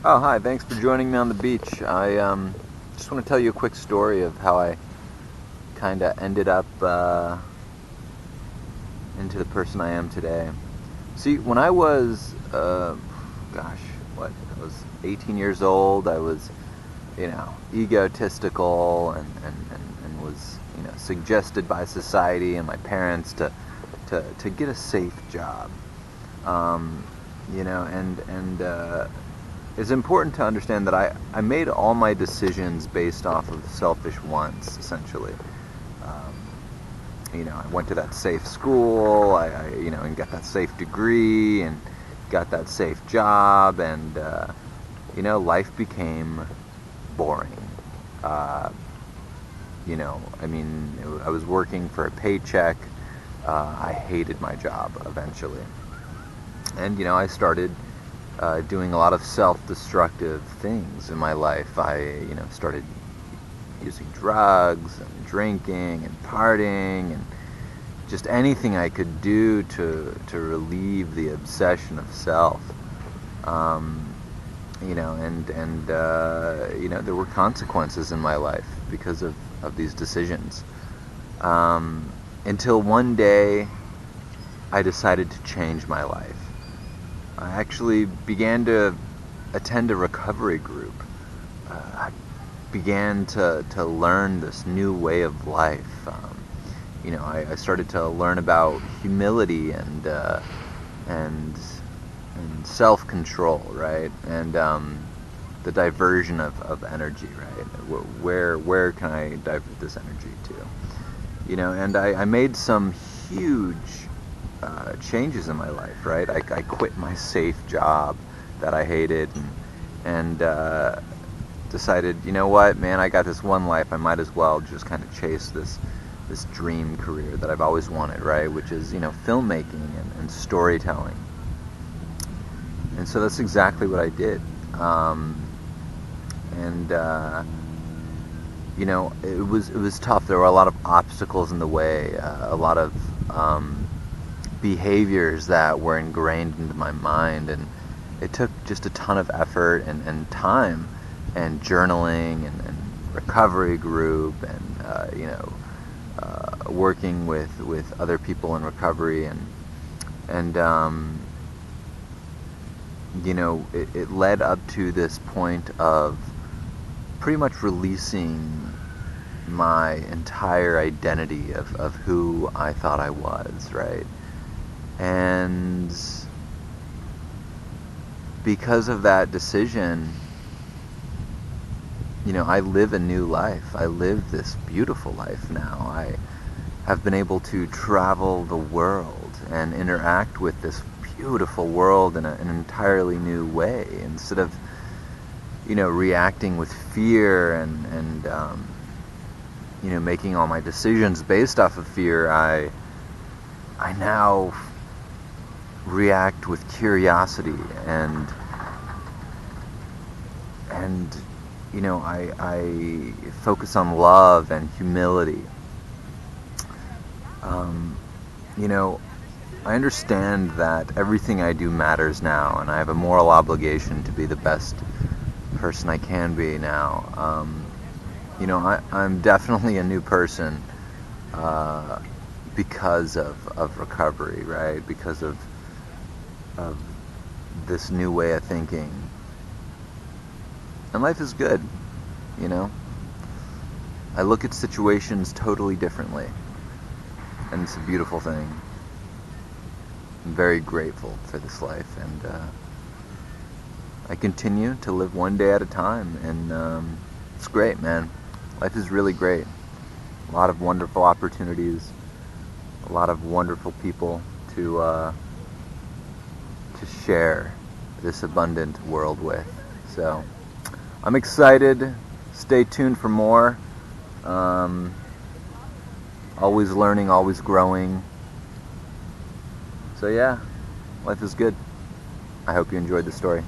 Oh, hi, thanks for joining me on the beach. I just want to tell you a quick story of how I kind of ended up into the person I am today. See, when I was, gosh, I was 18 years old, I was, egotistical and was, suggested by society and my parents to get a safe job. Um, and it's important to understand that I made all my decisions based off of selfish wants, essentially. Um, I went to that safe school, and got that safe degree, and got that safe job, and, life became boring. Uh, I was working for a paycheck. I hated my job eventually. And, I started doing a lot of self-destructive things in my life. I, started using drugs and drinking and partying and just anything I could do to relieve the obsession of self. Um, there were consequences in my life because of these decisions. Um, until one day I decided to change my life. I actually began to attend a recovery group. I began to learn this new way of life. I started to learn about humility and and self-control, right? And the diversion of energy, right? Where can I divert this energy to? And I made some huge changes in my life, right? I quit my safe job that I hated and decided, you know what, man, I got this one life. I might as well just kind of chase this dream career that I've always wanted, right? Which is, filmmaking and storytelling. And so that's exactly what I did. And it was tough. There were a lot of obstacles in the way, a lot of behaviors that were ingrained into my mind, and it took just a ton of effort and time and journaling and recovery group and working with other people in recovery and it led up to this point of pretty much releasing my entire identity of who I thought I was, right? And because of that decision, I live a new life. I live this beautiful life now. I have been able to travel the world and interact with this beautiful world in an entirely new way. Instead of, reacting with fear and making all my decisions based off of fear, I now react with curiosity and I focus on love and humility. Um, you know, I understand that everything I do matters now, and I have a moral obligation to be the best person I can be now. I'm definitely a new person uh, because of recovery, right? Because of this new way of thinking. And life is good, you know? I look at situations totally differently, and it's a beautiful thing. I'm very grateful for this life, and I continue to live one day at a time, and it's great, man. Life is really great. A lot of wonderful opportunities, a lot of wonderful people to share this abundant world with. So I'm excited. Stay tuned for more. Um, Always learning, always growing. So yeah, life is good. I hope you enjoyed the story.